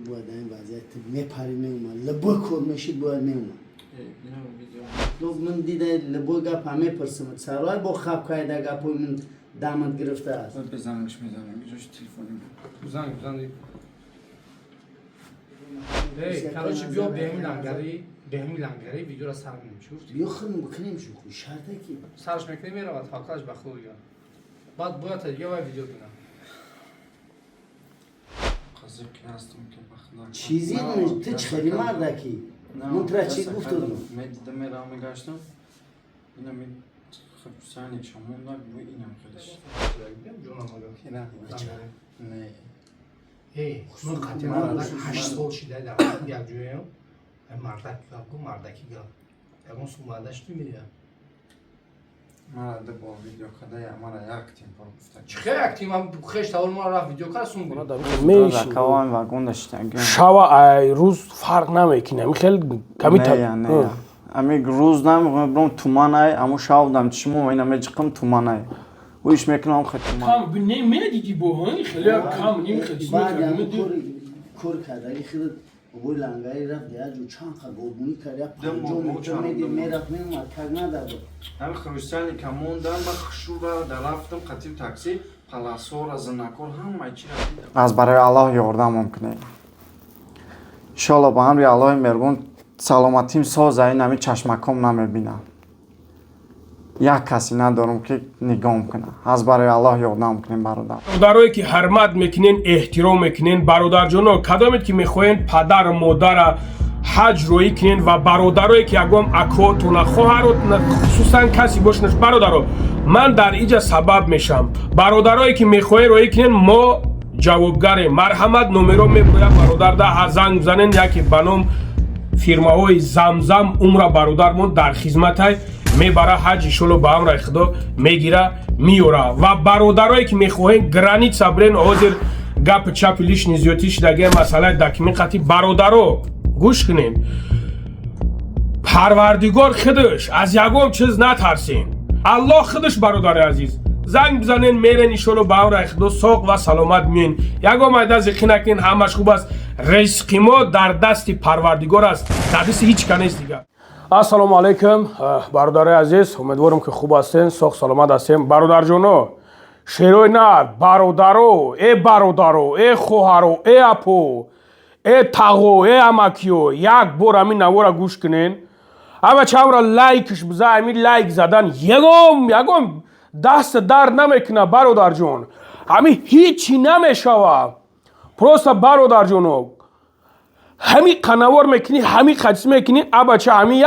باید این وضعیت میپری میومد لبو کور میشی باید میومد دوست من دیده لبو گپ همه پرسم سرای با خواب کایده گپوی من دامت گرفته است بزنمش میزنم یه جاش تلفنی بزن короче بیا بهمی لنگری ویدیو را سر نمیشه بیا خودم بکنیم شو خوش شرطه کی سرش میکنی میرود فاکاش به خوبی بعد باید تا دیگه باید ویدیو بینم قضیه که هستم که بخدا چیزی نمیشه تو چخری مرده کی من تو را چی گفتم دیدم میرم میگشتم اینا می خب سانی شمون دار بوی اینم خودش نه من قطعی مرده 8 سال شده در یک جویم مردک گفت مردکی گفت اون سومادش تو میدیم مرده با ویدیو کده یا مرا یک تیم پر گفته چخه یک تیم هم خیش تاول ما رفت ویدیو کار سون میشه کاوان واگون داشتن شوا روز فرق نمیکنه خیلی کمی نه امی روز نمیگم برام تومانای امو شاودم چشمو اینا میجقم تومانای ویش میکنم خیلی تومان کم نمیدیدی با خیلی کم نمیخواد بعد کور کرده خیلی بوی لنگری رفت دیگه جو چند خد بودنی کرد پنجم میتون میدید میرفت میومد کار ندارد همین خروشتانی که موندم من خشوبه در رفتم قطیم تاکسی پلاسور از نکور همه چی از برای الله یاردم ممکنه انشالله با امری الله مرگون سلامتیم ساز این همین چشمکم نمیبینم یک کسی ندارم که نگاه کنه از برای الله یاردم کنیم برادرایی که حرمت میکنین احترام میکنین برادر جانا کدامید که میخواین پدر مادر حج روی کنین و برادرایی که یگام اکاتون خواهرات خصوصا کسی باشنش برادرها من در اینجا سبب میشم برادرایی که میخواین روی کنین ما جوابگاریم مرحمت نمرو میبرویم برادر ده زنگ زنین یکی بنام فیرماهای زمزم عمر برادرمون در خدمت های میبره حج شلو به امر خدا میگیره میوره و برادرایی که میخواین گرانیت برین حاضر گپ چپ لیش نزیاتیش دگه مسئله دکمی قطعی برادرو گوش کنین پروردگار خودش از یگام چیز نترسین الله خودش برادر عزیز زنگ بزنین میرین ایشالله به امر خدا ساق و سلامت میین یگام ایده زخی نکنین همش خوب است رزق ما در دست پروردگار است در دست هیچ کنه است دیگه السلام علیکم برادر عزیز امیدوارم که خوب هستین ساق سلامت هستین برادر جانو شیروی نر برادرو ای خواهرو ای اپو ای تاغو ای امکیو یک بار همین نوارا گوش کنین اما چهارا لایکش بزن همین لایک زدن یگم دست در نمیکنه برادر جون همین هیچی نمیشوه پروسا برادر جونو همین قنوار میکنی همین خدس میکنی بچه همین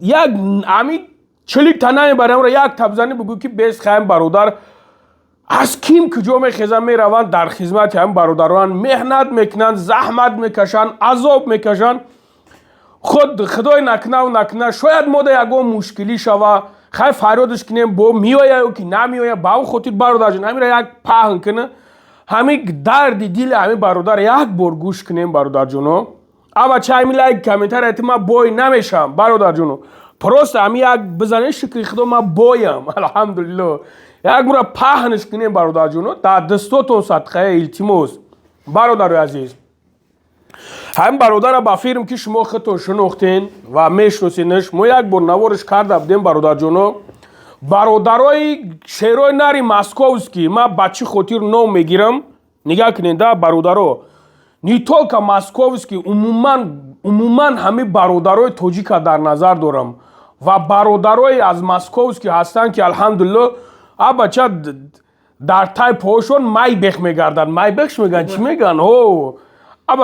یک همین 40 تنه برام را یک تبزنی بگو که بیس خواهیم برادر از کیم کجا میخیزن میروند در خدمت هم برادران مهنت میکنن زحمت میکشن عذاب میکشن خود خدای نکنه شاید ما در یکم مشکلی شوه خیلی فریادش کنیم با میویه که نمیویه با او خاطر برادر جان همین را یک پهن کنه همین درد دل همین برادر یک بار گوش کنیم برادر جونو اما چه همین لایک کامنتر اعتماد بای نمیشم برادر جونو پروست همین یک بزنه شکر خدا ما بایم الحمدلله یک بار پهنش کنیم برادر جونو در دستاتون صدقه التماس برادر عزیز هم برادر با فیرم که شما خودتون شناختین و میشناسینش ما یک بار نوارش کرده بودیم برادر جونو برادرای شیروی نری مسکووسکی ما بچه خاطر نام میگیرم نگاه کنین ده برادرها نیتول که مسکووسکی عموما همه برادرای توجیک در نظر دارم و برادرای از مسکووسکی هستن که الحمدلله بچه در تای پاشون مایبخ میگردن مایبخش میگن چی میگن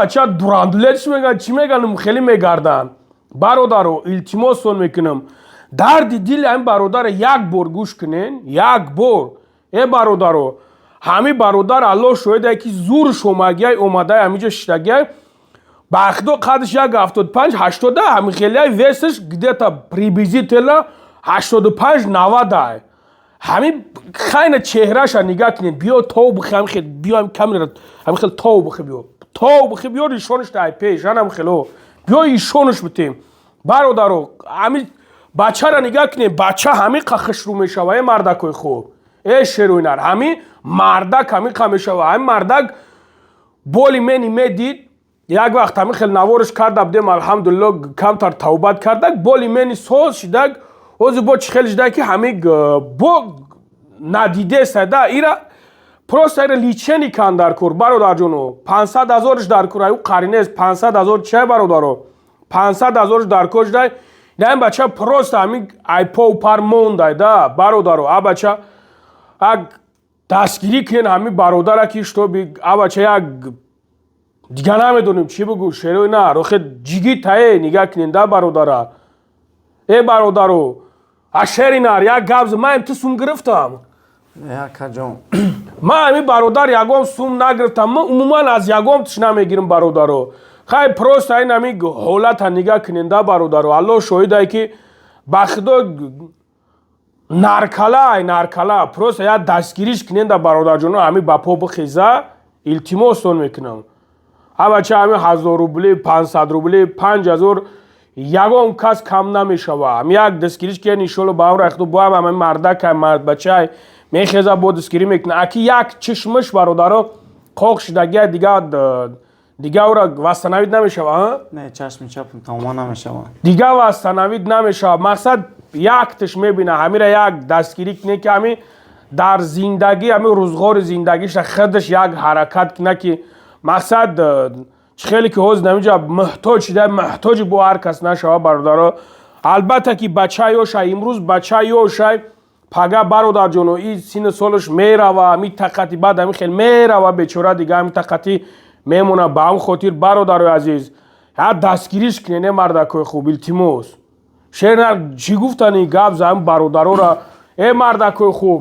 بچه دراندلش میگن چی میگن خیلی میگردن برادرها التماسون میکنم درد دل این برادر یک بار گوش کنین یک بار ای برادرو همین برادر الله شاهده که زور شماگی اومده همینجا شتگی بخدو قدش یک 75 80 همین خیلی ویستش گده تا پریبیزی تلا 85 90 همین خیلی چهرهش نگاه کنین بیا تو بخی همین خیلی بیا همین کامل همین خیلی تو بخی بیا ایشونش تای پیش همین خیلی بیا ایشونش بتیم برادرو همین بچه را نگاه کنیم بچه همین قخش رو میشوه مردک خوب ای شروینر همین مردک همین قمیشوه همین مردک بولی منی میدید як вақт ҳамин хел навориш карда будем алҳамдулилло камтар тавбат кардак боли мени сол шидак ози бо чӣ хел шидак ки ҳамин бо надидесада ира просто ира личени кан дар кур бародарҷоно 500,000 дар кур аю қаринес 500,000 чай бародаро 500,000 дар кур шидай ин бача просто ҳамин айпо пар мондай да бародаро а бача як дастгирӣ кин ҳамин бародара ки штоби а бача як дига намедонем чӣ бигӯ шерои на рохе ҷиги тае нигаҳ кинен да бародара бародаро ашеринар як гап ман ту сум гирифтам якаҷон ман ҳамин бародар ягом сум нагирифтам ман умуман аз ягом тиш намегирам бародаро хай просто ин ҳамин ҳолата нигаҳ кинен да бародаро аллоҳ шоҳидае ки ба худо наркала просто як дастгириш кинен да бародарҷоно ҳамин ба по бихеза илтимостон мекунам бача ҳамин 1000 рубли 500 рубли 5000 ягон кас кам намешава ҳамин як дастгириш ки иншолло ба ам рехту бо ҳамин мардакай мард бачай мехеза бо дастгирӣ мекуна аки як чишмаш бародаро қоқ шидагия дига ора вастанавид намешава не чашми чапм тамома намешава дига вастанавид намешава мақсад як тиш мебина ҳамира як дастгирӣ кине ки ҳамин дар зиндагӣ ҳамин рӯзғори зиндагиша худаш як ҳаракат кина ки мақсад чӣ хеле ки ҳоз намиҷа муҳтоҷ шида муҳтоҷи бо ҳар кас нашава бародаро албатта ки бача ёшай имрӯз бача ёшай пага бародарҷоно ин синни солаш мерава митақати баъд ҳамин хел мерава бечора дига ҳамин тақати мемона ба ҳам хотир бародарои азиз як дастгириш кинене мардакои хуб илтимос шернар чӣ гуфтани гап за ҳамин бародарора мардакои хуб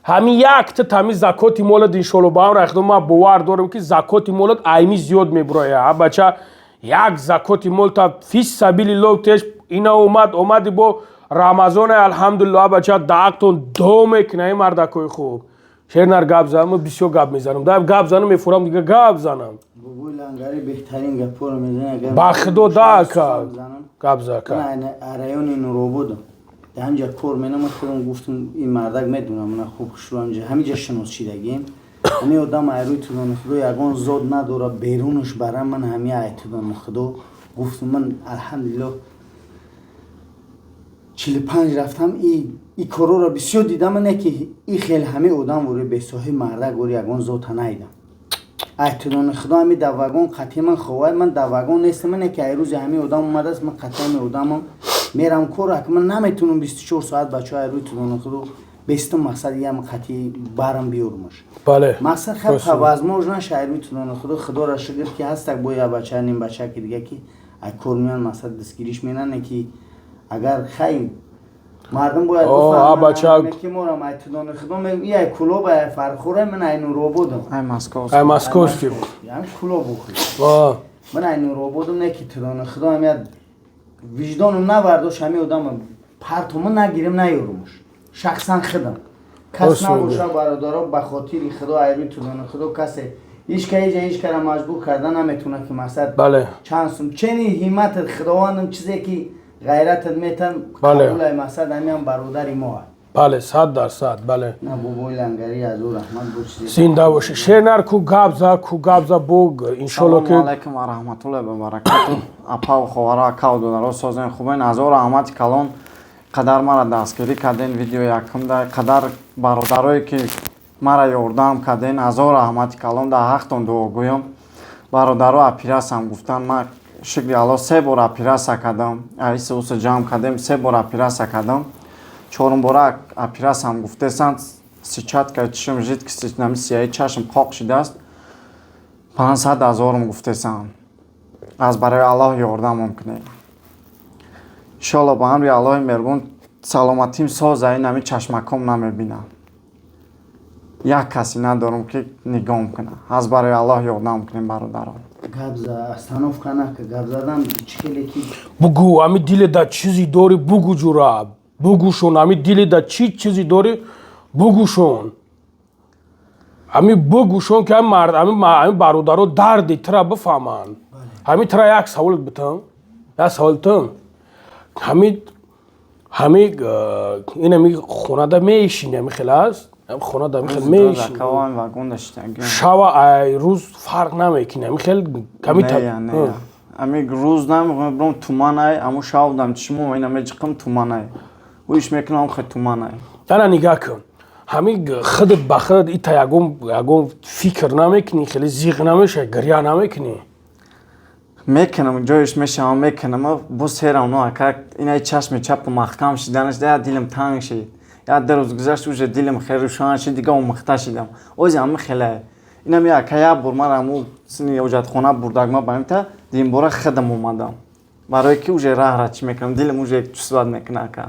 ҳамин як тит ҳамин закоти молат иншолло ба ам рехту ман бовар дорам ки закоти молат айни зиёд мебуроя бача як закоти молта фи сабилиллоҳ теш ина омади бо рамазоне алҳамдулилло бача даактон до мекуна ин мардакои хуб шернар гап занам бисёр гап мезанам да гап занам мефурам дига гап занам бобои лангари беҳтарин гапҳоро мезанад ба худо да гап зака райони нурободам ҳамҷа кор менамад худам гуфтам ин мардак медонам мана хуб шуанҷа ҳамиҷа шинос шидагем ҳамин одам айрӯи тудони худо ягон зод надора берунаш бара ман ҳами айтудони худо гуфтам ман алҳамдулиллоҳ 45 рафтам и корора бисёр дидам не ки и хел ҳами одам вори бесоҳи мардак вори ягон зота наидам айтудони худо ҳами дар вагон қатъи ман ховай ман дар вагон нестам не ки айрӯзи ҳами одам омадааст ман қатъи ҳами одамам мерам корак ман наметунам 24 соат бачаҳо айрӯи тудони худо бестум мақсади ям қатъи барам биёрумаш бале мақсад хаб тавазмош наша айрӯи тудони худо худора шукр ки ҳастак бо я бача ним бача ки дига ки ай кор меён мақсад дастгириш менане ки агар хай мардум бояд гуфтам ки морам ай тудони худо мегӯ ай кулоба ай фархӯра ман ай нурободам ай маскошки ям кулоб ман ай нурободам не ки тудони худо ҳамя виҷдонам навардош ҳами одам партома нагирем наёрумаш шахсан худам кас набоша бародаро ба хотири худо айрӯи тудони худо касе ҳеҷ кара маҷбур карда наметуна ки мақсад чанд сум чени ҳимматат худовандам чизе ки ғайратат метан қабулай мақсад ҳамиам бародари мо бале 100% бале на бобои лангари азу раҳмат бо чизе зинда боши шернар ку гап за бо иншолло ки салому алайкум ва раҳматуллоҳи ва баракату апа ховара акав донаро созен хубен азо раҳмати калон қадар мара дастгирӣ карден видео якумда қадар бародарое ки мара ёрдам карден азо раҳмати калон дар ҳақтон дуо гӯём бародаро операсиям гуфтан ман шукри аллоҳ 3 бор операсия кардам аисуса ҷамъ кардем 3 бор операсия кардам чорум бора операсиям гуфтесан сичатка чишм жидкость нами сияи чашм қоқ шидааст 500,000 гуфтесан аз барои аллоҳ ёрдамам кунед иншолло ба амри аллоҳи меҳрубон саломатим соза ин ҳами чашмаком намебинам як касе надорам ки нигоҳам куна аз барои аллоҳ ёрдам кунем бародарон гап за остановка нака гап задан чӣ хеле ки бугӯ ҳами диледа чизи дори бугӯ ҷура бугӯшон ҳами диледа чӣ чизи дори бугӯшон ҳами бугӯшон ки ҳами бародаро дарди тира бифаҳманд ҳами тира як саволат битам як саволтам ҳами ин ҳами хонада меишини ҳами хеле аст خونه دم خیلی میشه میشه کاوان واگون داشتن شوا روز فرق نمیکنه خیلی کمی نه امی روز نمیگم برام تومانای اما شاو دم چشمو اینا میچقم تومانای و ایش میکنم خیلی تومانای انا نگاه کن همین خودت با خودت ایتا یگم فکر نمیکنی خیلی زیغ نمیشه گریه نمیکنی میکنم جایش میشم میکنم بس هر اونو اکر اینا چشم چپ محکم شدنش ده دیلم تنگ شد یا در روز گذشت وجه دیلم خیلی روشن شد دیگه اون مخته شدم اوزی هم خیلی اینا می اکیا برمارم و سنی وجد خونه بردگما بایم تا دیم برا خدم اومدم برای کی وجه راه چی میکنم دیلم وجه یک چسباد میکنه که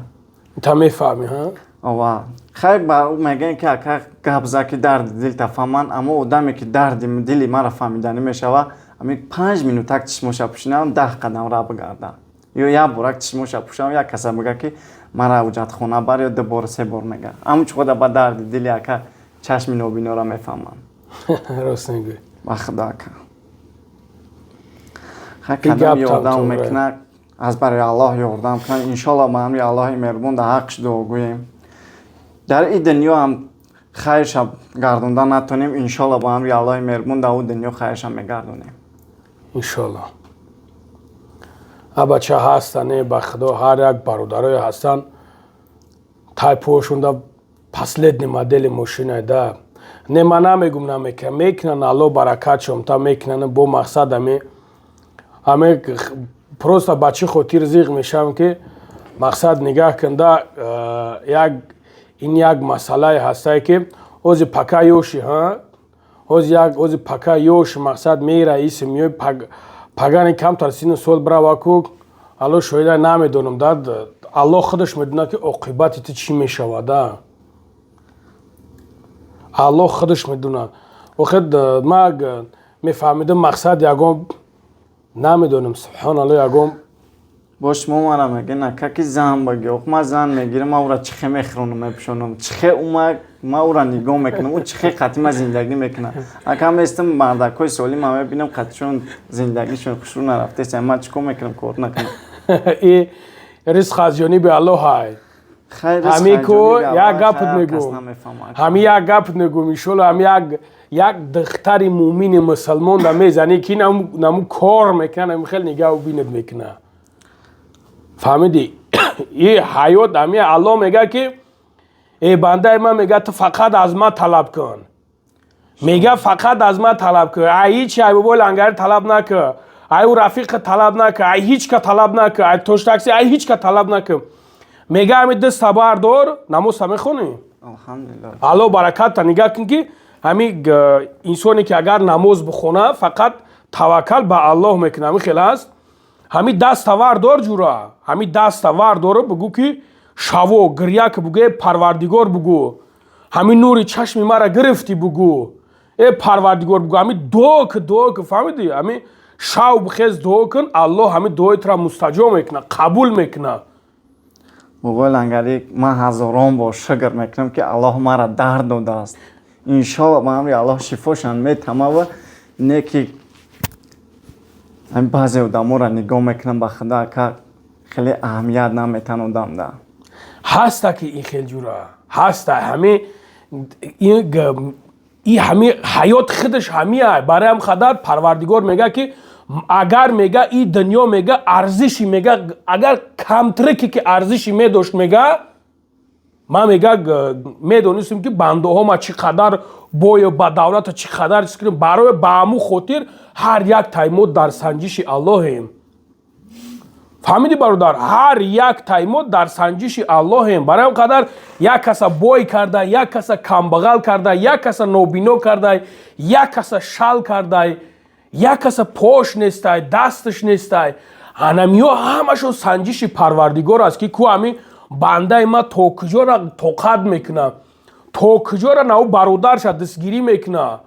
تا میفهمی ها آوا خیلی با میگن که اکر گابزا که درد دیل تفهمن اما آدمی که درد دیلی مرا فهمیدن میشه و امی 5 minut تک چشموش پوشیدم 10 قدم را بگردم یا برک چشموش پوشم یا کسی بگه که مرا وجد خونه بر یا 2 بار 3 بار میگه اما چه خدا با درد دیلی اکر چشم نوبینو را میفهمم راست میگی با خدا که خیلی کدام یادم میکنه از برای الله یادم کنه انشالله ما همری الله مهربون در حقش دعا گوییم در این دنیا هم خیرش گردوندن نتونیم انشالله با همری الله مهربون در اون دنیا خیرش هم میگردونیم انشالله بچه هستن با خدا هر یک برادرای هستن تای پوشونده последний модели машины да не man намегум намека мекнан алло баракат шум та мекнан бо мақсад аме просто ба чӣ хотир зиғ мешавам ки мақсад нигоҳ кун да ин як масъалае ҳастае ки ози пака ёши ози пака ёш мақсад мера иси миёй пагани камтар синни сол браваку алло шоида намедонам да алло худаш медонад ки оқибати ту чӣ мешавад да алло худаш медонад вақт ма мефаҳмидам мақсад ягон намедонам субҳаналло ягон باش مامانم میگه نه که زن بگی او ما زن میگیرم ما اورا چخه میخرونم میپشونم چخه ما اورا نگاه میکنم او چخه قطعی زندگی میکنه اکم استم مردکای سالی ما میبینم قطعشون زندگیشون خوشرو نرفته است ما چیکار میکنم کار نکنم این رزق از جانب الله های همی کو یک گپ میگم همی یک گپ میگم ایشالا همی یک دختر مومن مسلمان در میزنی که نمو کار میکنه خیلی نگاه و بیند میکنه فهمیدی؟ این حیات همی الله میگه که ای بنده من میگه تو فقط از ما طلب کن میگه فقط از ما طلب کن ای هیچ ای بابا لنگر طلب نکن ای او رفیق طلب نکن ای هیچ که طلب نکن ای توش تاکسی ای هیچ که طلب نکن میگه همی دست بردار نماز میخونی الحمدلله الله برکت تا نگاه کن که همی انسانی که اگر نماز بخونه فقط توکل به الله میکنه همی خیلی هست همی دست وردار جورا همی دست وردار بگو که شاو گریه که بگو پروردگار بگو همی نوری چشم مرا گرفتی بگو ای پروردگار بگو همی دعا که فهمیدی همی شاو بخیز دعا کن الله همی دعایت را مستجاب میکنه قبول میکنه بابا لنگری من هزاران بار شکر میکنم که الله مرا درد داده است انشالله با همری الله شفاشان میتمه و نیکی همین بعضی آدم‌ها را نگاه میکنم به خدا که خیلی اهمیت نمیتن آدم ده هسته که این خیلی جورا هسته همه این همه حیات خودش همه برای هم خدا پروردگار میگه که اگر میگه این دنیا میگه ارزشی میگه اگر کمتره که ارزشی میداشت میگه ما میگه میدونستیم که بنده ها ما چقدر بای با دولت چقدر چیزیم برای با همون خاطر هر یک تایمود در سنجش الله هم فهمیدی برادر هر یک تایمود در سنجش الله هم برای قدر یک کس بای کرده یک کس کمبغل کرده یک کس نوبینو کرده یک کس شل کرده یک کس پاش نیسته دستش نیسته هنمیا همشون سنجش پروردگار است که کو همی بنده ما تا کجا را طاقت میکنه تا کجا را نو برادرش دستگیری میکنه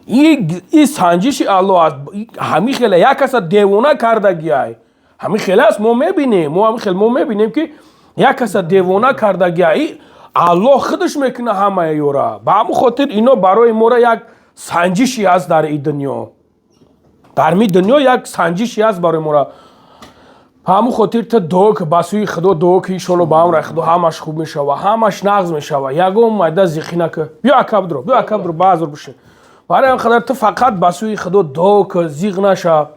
این سنجش الله است همین خیلی یک کس دیوانه کرده گیای همین خیلی است ما میبینیم که یک کس دیوانه کرده گیای الله خودش میکنه همه یورا با همون خاطر اینا برای ما را یک سنجشی است در این دنیا در می دنیا یک سنجشی است برای ما را ҳамун хотир та дуо ки ба сӯи худо дуо ки иншолло ба амраи худо ҳамаш хуб мешава ҳамаш нағз мешава ягон майда зихина ки биё акабдро баъзур биши барои ин қадар ту фақат ба сӯи худо дуо ки зиғ наша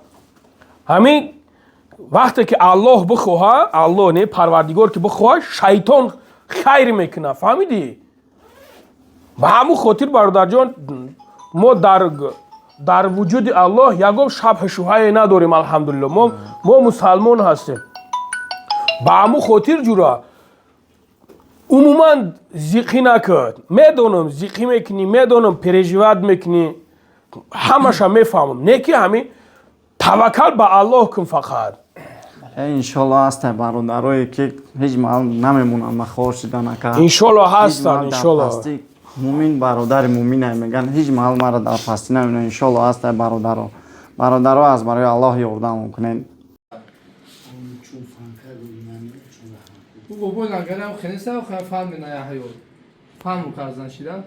ҳамин вақте ки аллоҳ бихоҳа аллоҳ не парвардигор ки бихоҳа шайтон хайр мекуна фаҳмидӣ ба ҳамун хотир бародарҷон мо дар вуҷуди аллоҳ ягон шабҳ шубҳае надорем алҳамдулилло мо мусалмон ҳастем ба ҳамун хотир ҷура умуман зиқӣ накард медонам зиқӣ мекунӣ медонам переживат мекунӣ ҳамаша мефаҳмам не ки ҳамин таваккал ба аллоҳ кун фақат иншолло ҳастай бародарое ки ҳеҷ маҳал намемонанд махор шидан ака иншолло ҳастанд иншолло мумин бародари муминай меган ҳеҷ маҳал мара дар пастӣ намебинанд иншолло ҳастай бародаро аз барои аллоҳ ёрдамон кунед Bu babayla gelen kendisi o kadar fahmine ya hayır. Fahmı karzan şidan.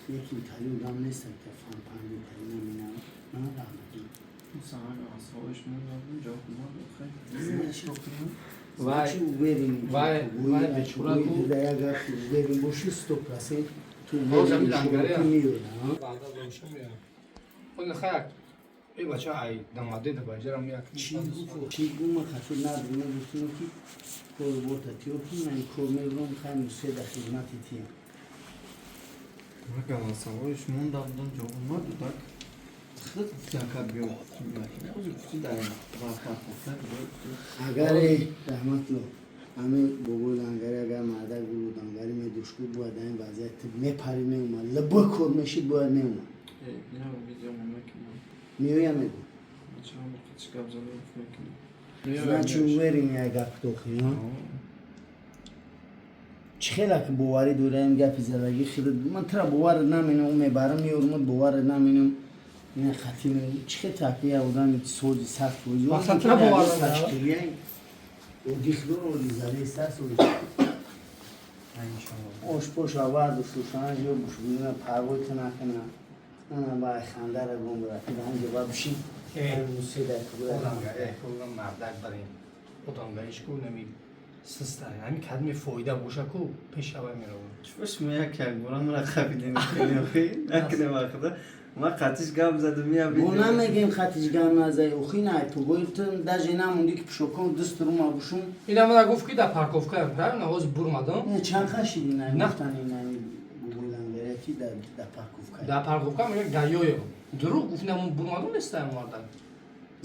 یکی تاییدم نیستم که فهم پنجی تاییدم اینم نه رحمتی Vay. چی بریم Vay, vay be çurak bu. اگر بریم باشی ستوپ رسی تو Hocam بریم bir شروع langare ya. کنی Bağda dönüşüm ya. O ne kayak? Bir başı ay damadı da bacaram ya. چی گوم خطور نداریم بودیم که کار بوده تیو که من کامل رو میخوایم سه در خدمتی تیم Галасавоиш мон давдан ҷо омаду так хид яка биё اگر رحمت لو همه بابای لنگری اگر مردک بود لنگری می دوشکو بود این وضعیت میپری میومد لبه کار میشید باید میومد میویا میگو نه چون بریم یک گپ توخی ها چه خیلی که باوری دوره این گپی زدگی خیلی من ترا باور نمینم میبرم میورمد باور نمینم این خطی میگم چه خیلی تاکیه بودن سوزی سخت بودی مثلا ترا باور نمینم و دیخلون و دیزالی سرس و آش پوش آورد و شوشانه جیو بشونینا پروی تنکنه انا با خنده را گم برد که هم جواب بشید موسیده Kullan merdek barayım. Odangayış ku nemi sıstar. Yani kadmi foyda boşa ku peşava miravun. чуш мея ки акборам ра хабидем накне вақта ма қатиш гап задам я ما نمیگیم خطیش گم نزای اوخی نه تو گویتن دجی نموندی که پشوکم دست رو ما بشون İna bana guf ki da parkovka yapar. Ne hoz burmadım. نه چند خشیدی نه نه. گفتن این نه بودن گرفتی در پاکوف کرد Da parkovka mı gayoyo. Duru guf ne burmadım isteyim vardan.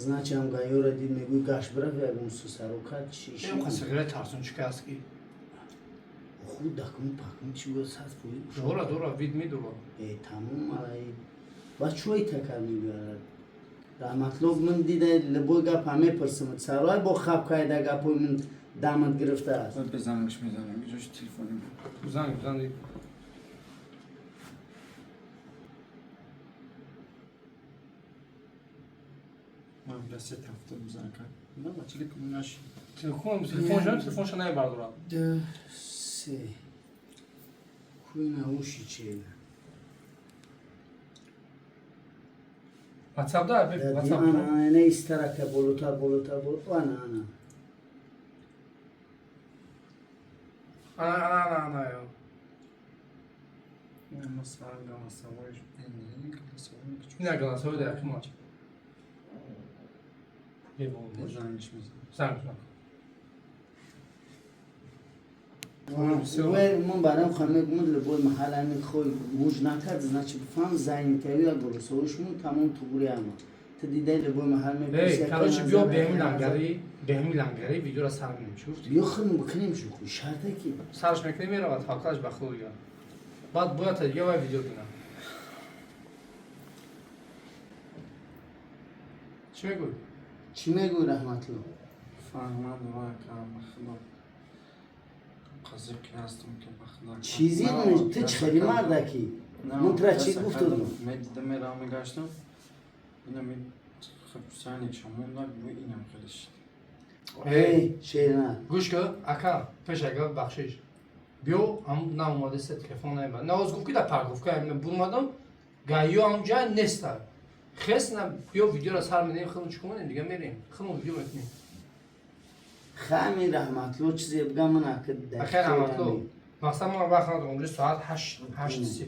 значи هم گایو را دید میگوی گاش برا و اون سو سروکت چی Şey kasıgıra tarzın çıkaz ki. خود دکم پاکم چی بود ساز پوید Dora vid mi dora. تمام آی با چوی تکر میگرد رحمتلوب من دیده لبوی گپ همه پرسمت سرای با خواب کایده گپوی من دامت گرفته است بزنمش میزنم جوش تلفنی Güzel değil. من بس تفته بزنم نه بچه کنش Telefon şanaya var dora. ده سه کوی نوشی چه WhatsApp'da bir انا WhatsApp'da. انا استرک بولوتر انا Ana ya. ama sağ Galatasaray Galatasaray Ne Galatasaray da yakın maç. Bir olmuş. بزنمش میزنم Sen. من برام خانه من لبوی محل همین خوی موج نکرد значи بفهم زنگ تایی یا گروسوش من تمام تو گوری اما تو دیده لبوی محل می Hey, kardeşim bio behmi langari videoda sarmıyorum şurada. بیا خیلی بکنیم شو خوی شرطه کی Sarış mekne mi rahat halkaş baklı ya. Bak bu yata ya video bina. Çime koy. چی میگوی رحمت لو فهمم و کام خدا قضیه هستم که بخدا چیزی نیست تو چخری مرده کی من ترا چی گفتم دیدم میرم میگشتم اینا می خب سانی شموندار bu اینم خیلیش ای شیرنا Guş ki aka peşega bakşiş. Bio am na umade se telefon neyba. Ne oz gufki da parkovka emne bulmadım. Gayo amca nesta. Xesna bio videoda sarmıyorum xılın çıkmadım diye mereyim. Xılın video etmeyeyim. خمی رحمتلو چیزی بگم من اکد بخیر رحمتلو مثلا ما وقت اونجا ساعت 8 صبح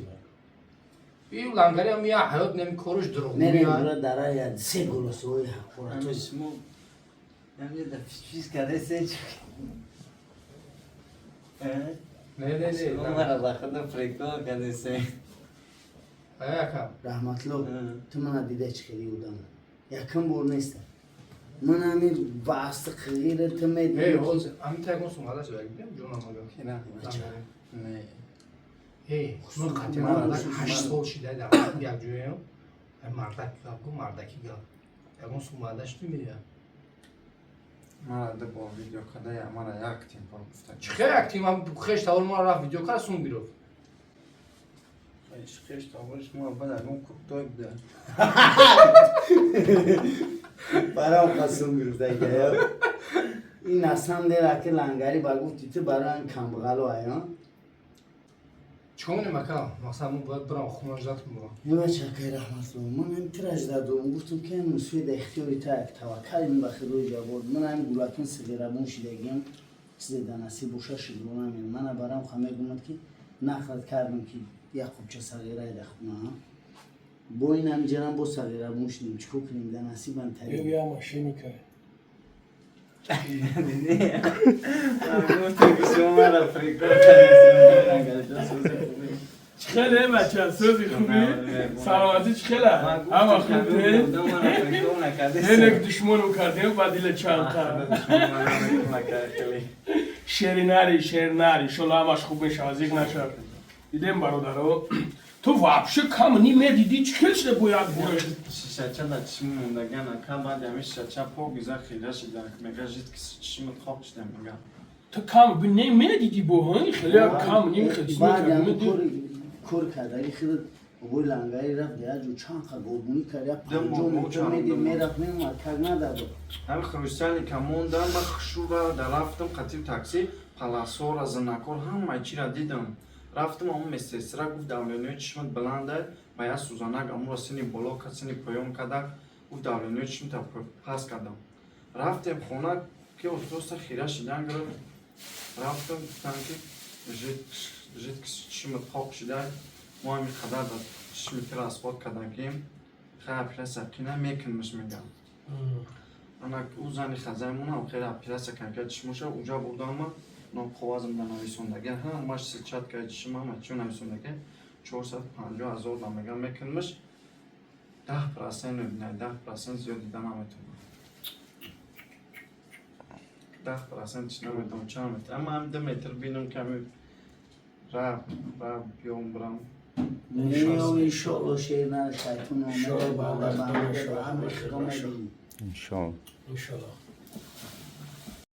این لنگری هم یه حیات نمی کارش دروغ نریم میاد برا داره یاد سه گلوس اوی حقورا تو اسمو یعنی ده پیش کرده سه چی نه مرا بخدا فرکا کرده سه یکم رحمتلو تو من دیده چی کردی بودم یکم بور نیست من همین واسط خیره تو ای میدونی اوز همین تاگون سوماده شده بگم جون کینا نه ای من قطعی من مردا خصوص 8 سال شده در یک جویم مردک گفتم مردکی گفت یکم سوماده شده میگم مرا ده با ویدیو کده یا مرا یک تیم پر گفته چخیر اکتیم هم خیش تاول ما رفت ویدیو کار سون بیرو خیش تاورش ما بعد اون کوک ده برام قسم گرفته که این اصلا دیره که لنگری با گفتی تو برای این کم بغلو آیا چون نمیکا مثلا من باید برام خونه جات میبرم یه بچه که رحمت الله من هم ترش دادم گفتم که این مسوید اختیاری تا یک توکل این بخیروی جا بود من هم گولاکین سگیره موشیدگیم چیز دانسی بوشه شگرونه من برام خمه گمد که نخرد کردم که یک خوبچه سگیره دخونه با این هم جرم با سگیره موشنیم چکو کنیم دانسی بند تریم بیا ماشینی که نه گفتم که شما مرا فرکا کرده چخله بچه سوزی خوبی؟ سلامتی چخله؟ اما خوبه؟ هلک دشمنو کردیم و دیل چند شیری نری شلو همش خوب میشه ازیق نشد دیدیم برادرو تو واپشه کم نیمیدیدی چکل شده باید باید شچه دا چشم موندگن اکا بعد همیش شچه پا گیزه خیره شده میگه جید که چشمت خواب شده میگه تو کم بی نیمیدیدی با خیلی کم نیم خیلی بعد هم میدی کور کرده ای خیلی بوی لنگایی رفت دیگه جو چند خیلی گربونی کرده دم پنجو بابا میتر چند میدید دم. میرفت میموند کگ نداده هم خروشتنی که موندم و خشوره در رفتم قطیب تاکسی پلاسور زنکور همه چی را دیدم رفتم اون مستیسره گفت دولینوی چشمت بلنده و یا سوزانک امو را سینی بلو که سینی پیام کده گفت دولینوی چشمت پس کردم رفتم خونه که اتوبوس خیره شدن گرفت رفتم گفتم که جید که چشمت خواب شده ما همی خدا داد چشمی که را اثبات کردیم خیلی پرس اقینه میکنمش میگم انا او زنی خزایمونه و خیلی پرس کنکه چشموشه اونجا بردم نام خوازم در نویسوندگی هم ماش سچت که چشم هم چون نویسوندگی 450,000 نمیگم میکنمش 10% نه 10% زیاد دیدن نمیتونم 10% چی نمیتونم چه نمیتونم اما هم 2 متر بینم کمی را بیام برم انشالله شیر نه شیطون آمده بالا بنده و همه خدا میدیم انشالله انشالله